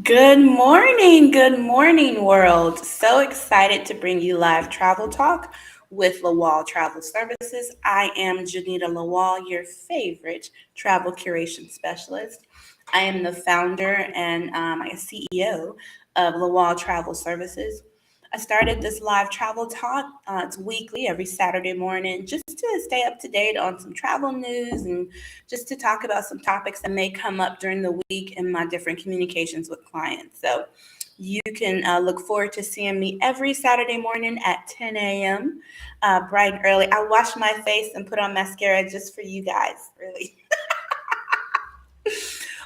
Good morning, world. So excited to bring you live travel talk with Lawal Travel Services. I am Jenita Lawal, your favorite travel curation specialist. I am the founder and CEO of Lawal Travel Services. I started this live travel talk. It's weekly, every Saturday morning, just to stay up to date on some travel news and just to talk about some topics that may come up during the week in my different communications with clients. So you can look forward to seeing me every Saturday morning at 10 a.m. Bright and early. I wash my face and put on mascara just for you guys, really.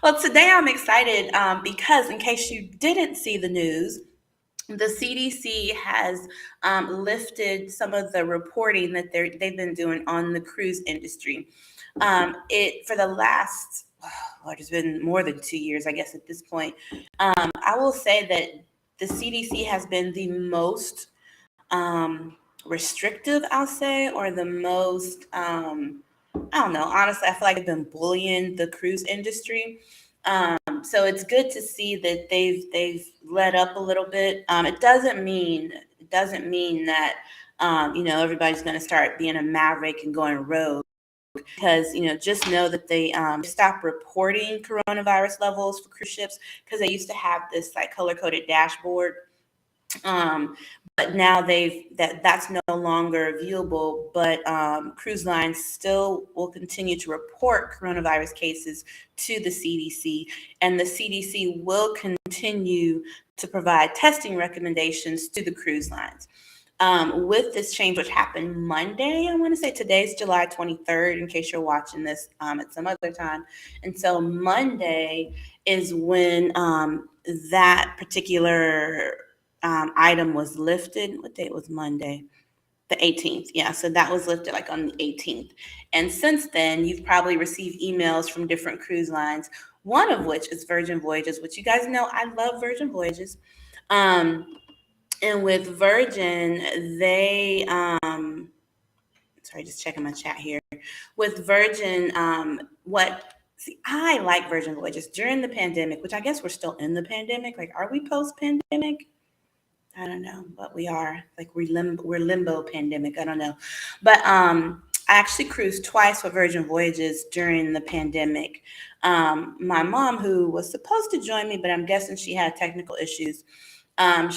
Well, today I'm excited because, in case you didn't see the news, the CDC has lifted some of the reporting that they've been doing on the cruise industry. It for the last, Lord, it's been more than 2 years, I guess, at this point. I will say that the CDC has been the most restrictive, I'll say, or the most, I don't know, honestly, I feel like they've been bullying the cruise industry. So it's good to see that they've let up a little bit. It doesn't mean that everybody's going to start being a maverick and going rogue because just know that they stopped reporting coronavirus levels for cruise ships because they used to have this like color coded dashboard. um, but now that's no longer viewable. But cruise lines still will continue to report coronavirus cases to the CDC, and the CDC will continue to provide testing recommendations to the cruise lines. With this change, which happened Monday, I want to say today's July 23rd, in case you're watching this at some other time. And so Monday is when that particular item was lifted. What date was Monday? The 18th. Yeah, so that was lifted like on the 18th. And since then, you've probably received emails from different cruise lines, one of which is Virgin Voyages, which you guys know I love Virgin Voyages. Um, and with Virgin, sorry, just checking my chat here. With Virgin, I like Virgin Voyages during the pandemic, which I guess we're still in the pandemic. Like, are we post pandemic? I don't know, but we are. Like, we're limbo pandemic. I don't know. But I actually cruised twice for Virgin Voyages during the pandemic. My mom, who was supposed to join me, but I'm guessing she had technical issues,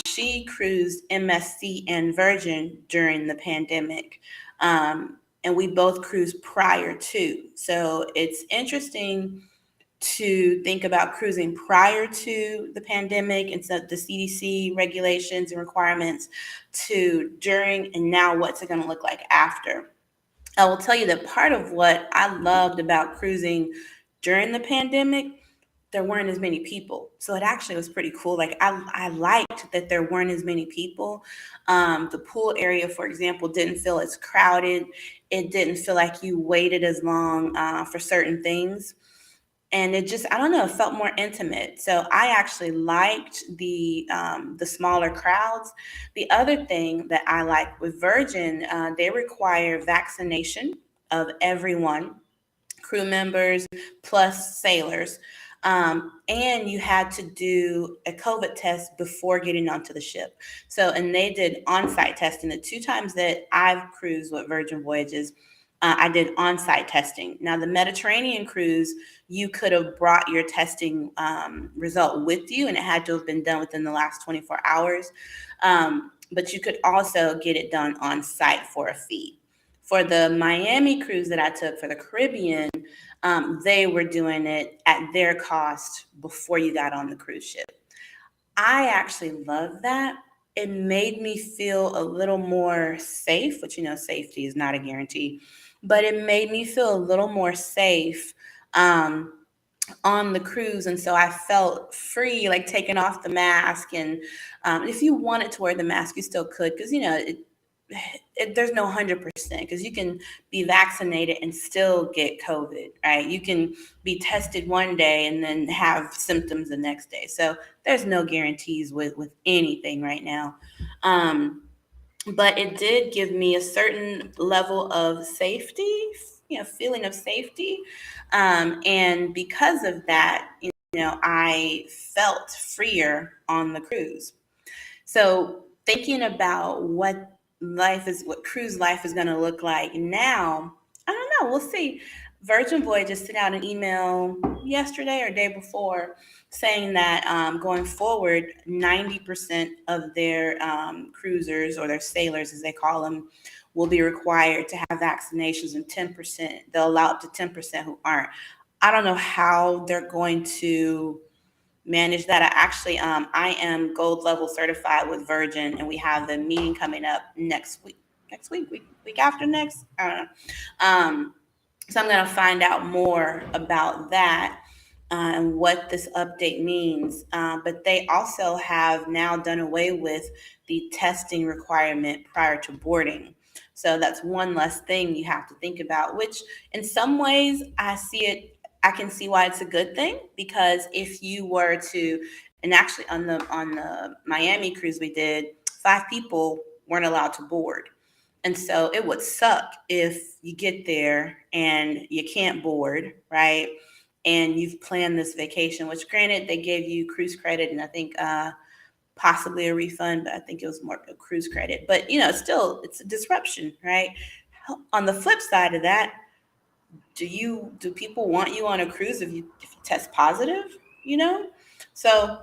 she cruised MSC and Virgin during the pandemic. And we both cruised prior to. So it's interesting to think about cruising prior to the pandemic and so the CDC regulations and requirements to during and now what's it going to look like after. I will tell you that part of what I loved about cruising during the pandemic, there weren't as many people. So it actually was pretty cool. Like I liked that there weren't as many people. The pool area, for example, didn't feel as crowded. It didn't feel like you waited as long for certain things. And it just, I don't know, it felt more intimate. So I actually liked the smaller crowds. The other thing that I like with Virgin, they require vaccination of everyone, crew members plus sailors. And you had to do a COVID test before getting onto the ship. So, and they did on site testing. The two times that I've cruised with Virgin Voyages, I did on site testing. Now, the Mediterranean cruise, you could have brought your testing result with you, and it had to have been done within the last 24 hours. But you could also get it done on site for a fee. For the Miami cruise that I took for the Caribbean, they were doing it at their cost before you got on the cruise ship. I actually love that. It made me feel a little more safe, which safety is not a guarantee, but it made me feel a little more safe um, on the cruise. And so I felt free, like taking off the mask. And if you wanted to wear the mask, you still could, because, there's no 100% because you can be vaccinated and still get COVID, right? You can be tested one day and then have symptoms the next day. So there's no guarantees with anything right now. Um, but it did give me a certain level of safety, feeling of safety. And because of that, I felt freer on the cruise. So thinking about what cruise life is going to look like now, I don't know. We'll see. Virgin Voyages sent out an email yesterday or day before saying that going forward, 90% of their cruisers, or their sailors, as they call them, will be required to have vaccinations, and 10%, they'll allow up to 10% who aren't. I don't know how they're going to manage that. I am gold level certified with Virgin, and we have the meeting coming up week after next. I don't know. So I'm going to find out more about that and what this update means. But they also have now done away with the testing requirement prior to boarding. So that's one less thing you have to think about, which in some ways I can see why it's a good thing, because if you were to, and actually on the Miami cruise we did, 5 people weren't allowed to board. And so it would suck if you get there and you can't board, right? And you've planned this vacation, which granted, they gave you cruise credit and I think possibly a refund, but I think it was more a cruise credit. But, still, it's a disruption, right? On the flip side of that, do people want you on a cruise if you test positive, So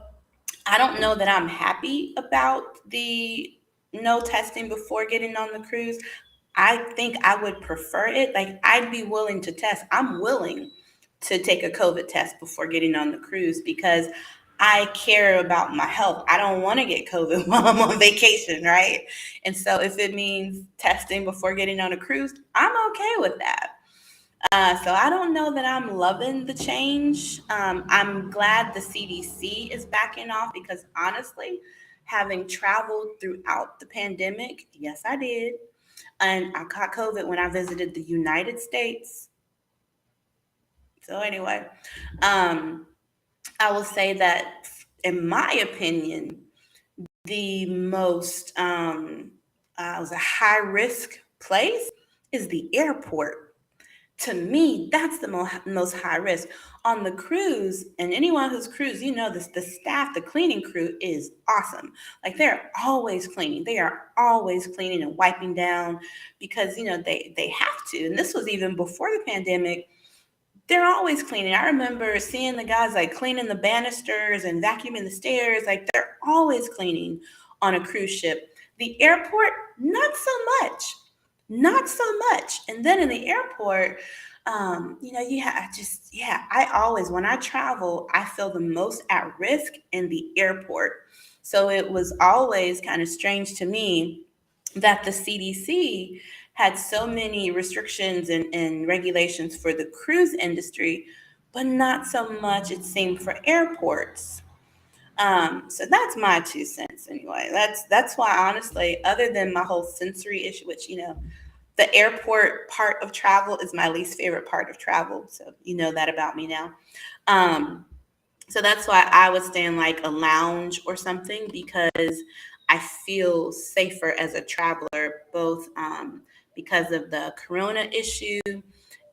I don't know that I'm happy about the no testing before getting on the cruise. I think I would prefer it. Like, I'd be willing to test. I'm willing to take a COVID test before getting on the cruise because I care about my health. I don't want to get COVID while I'm on vacation, right? And so if it means testing before getting on a cruise, I'm okay with that. So I don't know that I'm loving the change. I'm glad the CDC is backing off because honestly, having traveled throughout the pandemic, yes, I did. And I caught COVID when I visited the United States. So anyway, um, I will say that in my opinion, the most was a high risk place is the airport. To me, that's the most high risk. On the cruise, and anyone who's cruised, this, the staff, the cleaning crew is awesome. Like, they're always cleaning. They are always cleaning and wiping down because, they have to. And this was even before the pandemic. They're always cleaning. I remember seeing the guys like cleaning the banisters and vacuuming the stairs. Like, they're always cleaning on a cruise ship. The airport, not so much. Not so much. And then in the airport, I always, when I travel, I feel the most at risk in the airport. So it was always kind of strange to me that the CDC had so many restrictions and regulations for the cruise industry, but not so much, it seemed, for airports. So that's my 2 cents anyway. That's why, honestly, other than my whole sensory issue, which, the airport part of travel is my least favorite part of travel. So you know that about me now. Um, so that's why I would stay in like a lounge or something, because I feel safer as a traveler, both because of the corona issue,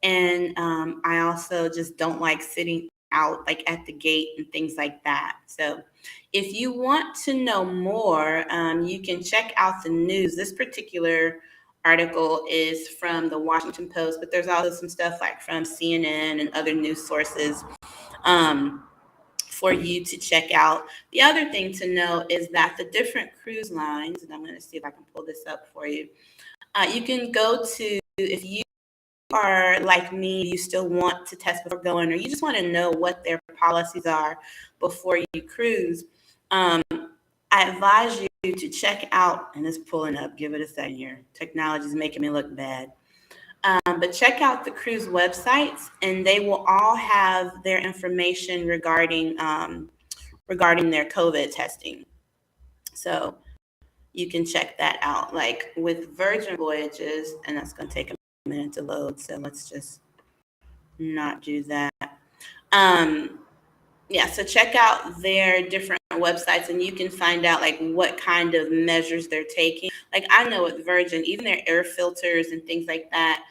and I also just don't like sitting out like at the gate and things like that. So if you want to know more, you can check out the news. This particular article is from the Washington Post, but there's also some stuff like from CNN and other news sources. For you to check out. The other thing to know is that the different cruise lines, and I'm going to see if I can pull this up for you. You can go to, if you are like me, you still want to test before going, or you just want to know what their policies are before you cruise. I advise you to check out, and it's pulling up, give it a second here. Technology is making me look bad. But check out the cruise websites, and they will all have their information regarding their COVID testing. So you can check that out. Like with Virgin Voyages, and that's going to take a minute to load. So let's just not do that. So check out their different websites, and you can find out like what kind of measures they're taking. Like, I know with Virgin, even their air filters and things like that,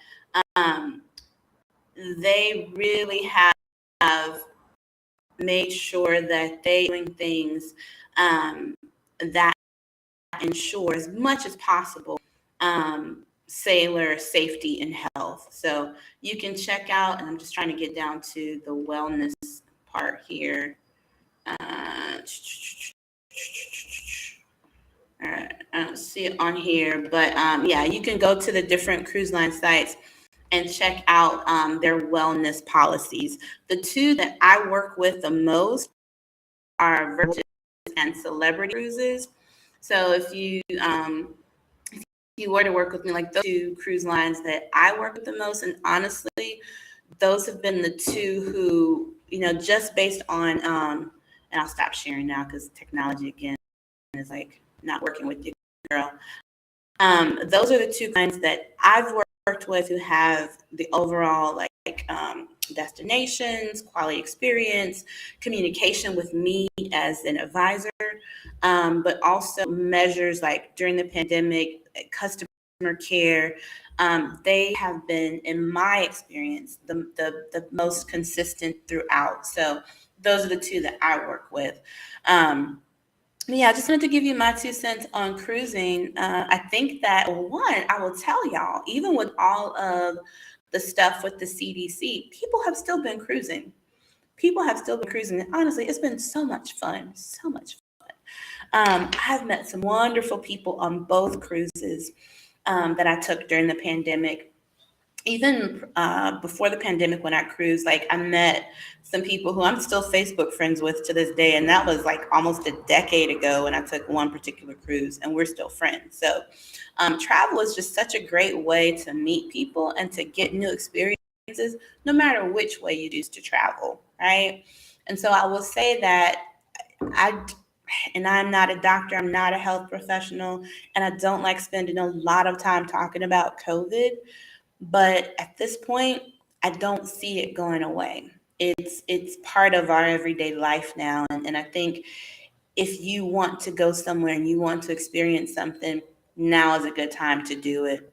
they really have make sure that they doing things that ensure as much as possible sailor safety and health. So you can check out, and I'm just trying to get down to the wellness part here. All right, I don't see it on here, but yeah, you can go to the different cruise line sites and check out their wellness policies. The two that I work with the most are Virgin and Celebrity Cruises. So if you were to work with me, like those two cruise lines that I work with the most, and honestly, those have been the two who, just based on, and I'll stop sharing now because technology again is like not working with you, girl. Those are the two lines that I've worked with who have the overall destinations, quality experience, communication with me as an advisor, but also measures like during the pandemic, customer care. They have been, in my experience, the most consistent throughout. So those are the two that I work with. Yeah, I just wanted to give you my 2 cents on cruising. I think that, one, I will tell y'all, even with all of the stuff with the CDC, people have still been cruising. People have still been cruising. And honestly, it's been so much fun, so much fun. I've met some wonderful people on both cruises that I took during the pandemic. Even before the pandemic, when I cruised, like I met some people who I'm still Facebook friends with to this day. And that was like almost a decade ago when I took one particular cruise, and we're still friends. So travel is just such a great way to meet people and to get new experiences, no matter which way you choose to travel, right? And so I will say that I'm not a doctor, I'm not a health professional, and I don't like spending a lot of time talking about COVID. But at this point, I don't see it going away. It's part of our everyday life now. And I think if you want to go somewhere and you want to experience something, now is a good time to do it.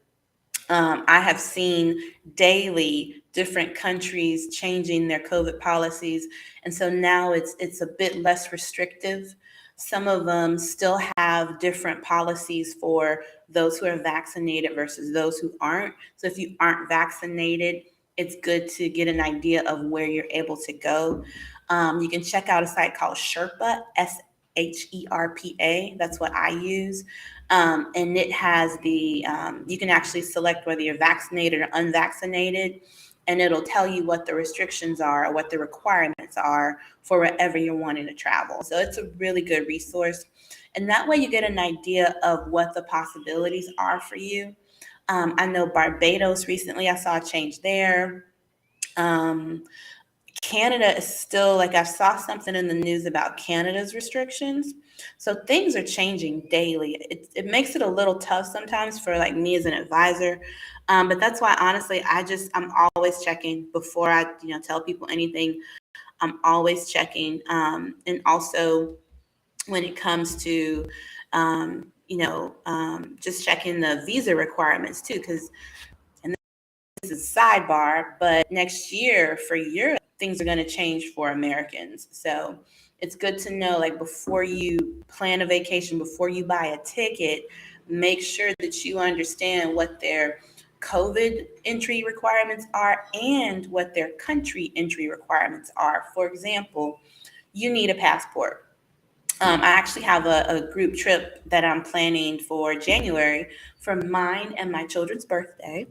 I have seen daily different countries changing their COVID policies, and so now it's a bit less restrictive. Some of them still have different policies for those who are vaccinated versus those who aren't. So if you aren't vaccinated, it's good to get an idea of where you're able to go. You can check out a site called Sherpa, SHERPA. That's what I use. And it has you can actually select whether you're vaccinated or unvaccinated, and it'll tell you what the restrictions are or what the requirements are for wherever you're wanting to travel. So it's a really good resource. And that way you get an idea of what the possibilities are for you. I know Barbados recently, I saw a change there. Canada is still, like, I saw something in the news about Canada's restrictions. So things are changing daily. It makes it a little tough sometimes for like me as an advisor. But that's why honestly, I'm always checking before I, tell people anything. I'm always checking. And also when it comes to, just checking the visa requirements too, because this is a sidebar, but next year for Europe, things are going to change for Americans. So it's good to know, like, before you plan a vacation, before you buy a ticket, make sure that you understand what their COVID entry requirements are and what their country entry requirements are. For example, you need a passport. I actually have a group trip that I'm planning for January for mine and my children's birthday.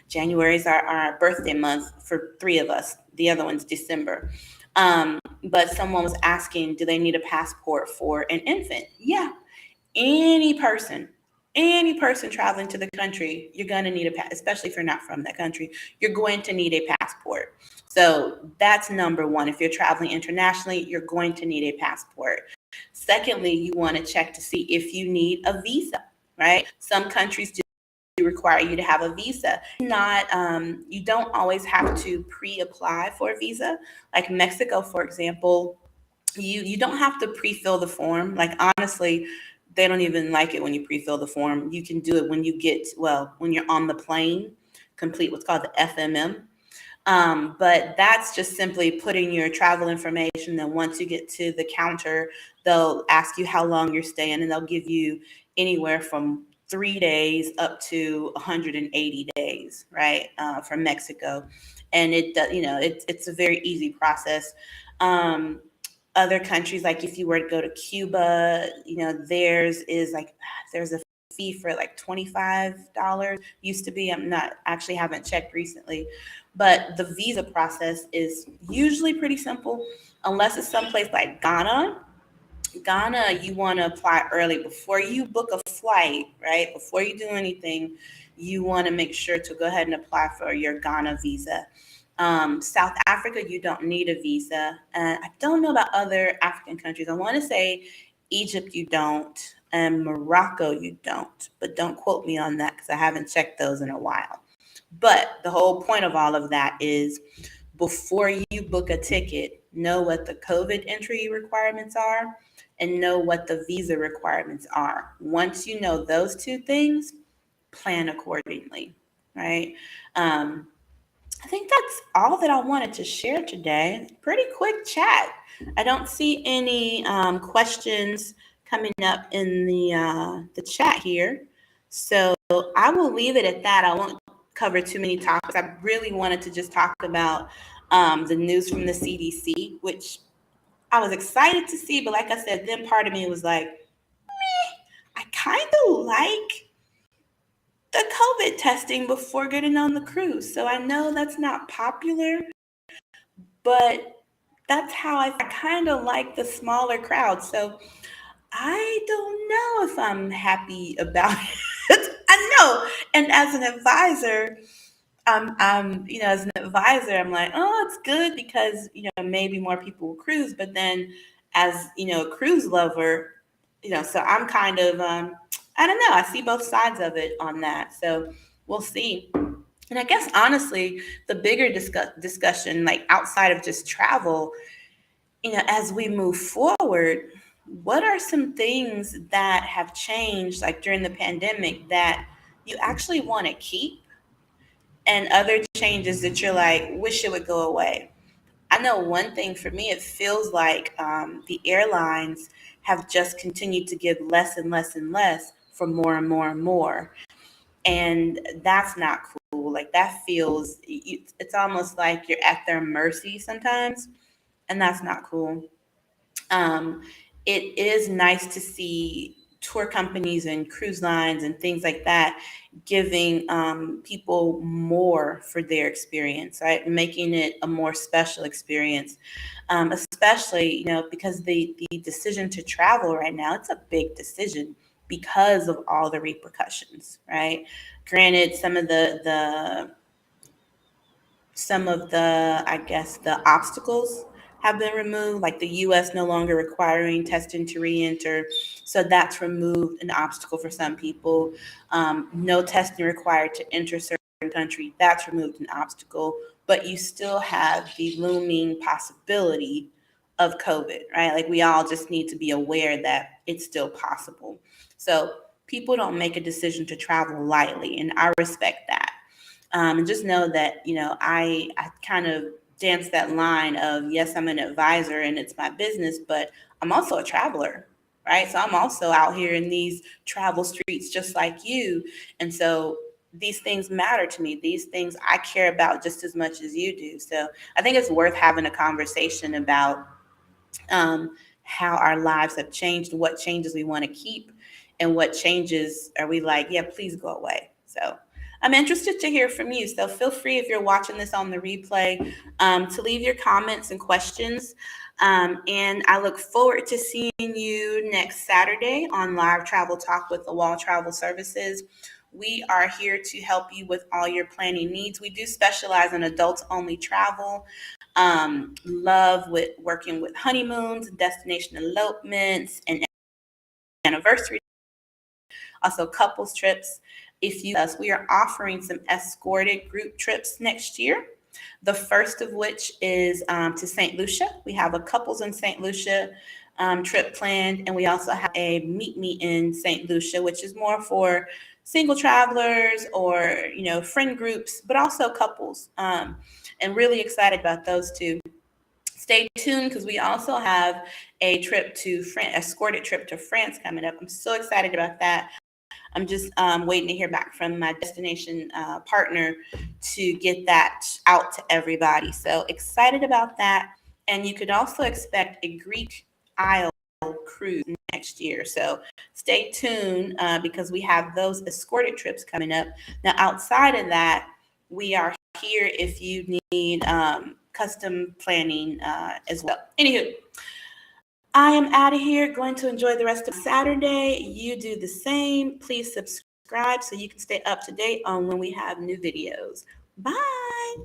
January is our birthday month for three of us. The other one's December. But someone was asking, do they need a passport for an infant? Yeah. Any person traveling to the country, you're going to need especially if you're not from that country, you're going to need a passport. So that's number one. If you're traveling internationally, you're going to need a passport. Secondly, you want to check to see if you need a visa, right? Some countries do require you to have a visa. You don't always have to pre-apply for a visa. Like Mexico, for example, you don't have to pre-fill the form. Like, honestly, they don't even like it when you pre-fill the form. You can do it when you're on the plane, complete what's called the FMM. But that's just simply putting your travel information. Then once you get to the counter, they'll ask you how long you're staying, and they'll give you anywhere from 3 days up to 180 days, right, from Mexico. And it's a very easy process. Um, Other countries, like if you were to go to Cuba, there's a fee for like $25 used to be. I'm not actually haven't checked recently, but the visa process is usually pretty simple unless it's someplace like Ghana. Ghana, you want to apply early before you book a flight, right? Before you do anything, you want to make sure to go ahead and apply for your Ghana visa. South Africa, you don't need a visa. I don't know about other African countries. I want to say Egypt, you don't, and Morocco, you don't. But don't quote me on that because I haven't checked those in a while. But the whole point of all of that is before you book a ticket, know what the COVID entry requirements are and know what the visa requirements are. Once you know those two things, plan accordingly, right? Um, I think that's all that I wanted to share today. Pretty quick chat. I don't see any questions coming up in the chat here, so I will leave it at that. I won't cover too many topics. I really wanted to just talk about the news from the CDC, which I was excited to see, but like I said, then part of me was like, I kind of like the COVID testing before getting on the cruise. So I know that's not popular, but that's how I kind of like the smaller crowd. So I don't know if I'm happy about it. I know. And as an advisor, as an advisor, I'm like, oh, it's good because, maybe more people will cruise. But then as, a cruise lover, so I'm kind of, I don't know. I see both sides of it on that. So we'll see. And I guess honestly, the bigger discussion, like outside of just travel, as we move forward, what are some things that have changed, like during the pandemic, that you actually want to keep, and other changes that you're like, wish it would go away? I know one thing for me, it feels like the airlines have just continued to give less and less and less for more and more and more. And that's not cool. Like that feels, it's almost like you're at their mercy sometimes. And that's not cool. Um, it is nice to see tour companies and cruise lines and things like that giving people more for their experience, right? Making it a more special experience, especially, because the decision to travel right now, it's a big decision because of all the repercussions, right? Granted, some of the, I guess, the obstacles have been removed, like the US no longer requiring testing to re-enter. So that's removed an obstacle for some people. No testing required to enter certain country, that's removed an obstacle. But you still have the looming possibility of COVID, right? Like we all just need to be aware that it's still possible. So people don't make a decision to travel lightly, and I respect that. And just know that, I kind of dance that line of, yes, I'm an advisor and it's my business, but I'm also a traveler, right? So I'm also out here in these travel streets just like you. And so these things matter to me. These things I care about just as much as you do. So I think it's worth having a conversation about how our lives have changed, what changes we want to keep, and what changes are we like, yeah, please go away. So I'm interested to hear from you. So feel free, if you're watching this on the replay, to leave your comments and questions. And I look forward to seeing you next Saturday on Live Travel Talk with Lawal Travel Services. We are here to help you with all your planning needs. We do specialize in adults only travel. Love with working with honeymoons, destination elopements, and anniversary, also couples trips. If you us, we are offering some escorted group trips next year. The first of which is to St. Lucia. We have a couples in St. Lucia trip planned, and we also have a meet me in St. Lucia, which is more for single travelers or, friend groups, but also couples. And really excited about those two. Stay tuned because we also have a trip to France, escorted trip to France coming up. I'm so excited about that. I'm just waiting to hear back from my destination partner to get that out to everybody. So excited about that. And you could also expect a Greek Isle cruise next year. So stay tuned because we have those escorted trips coming up. Now, outside of that, we are here if you need custom planning as well. Anywho, I am out of here, going to enjoy the rest of Saturday. You do the same. Please subscribe so you can stay up to date on when we have new videos. Bye.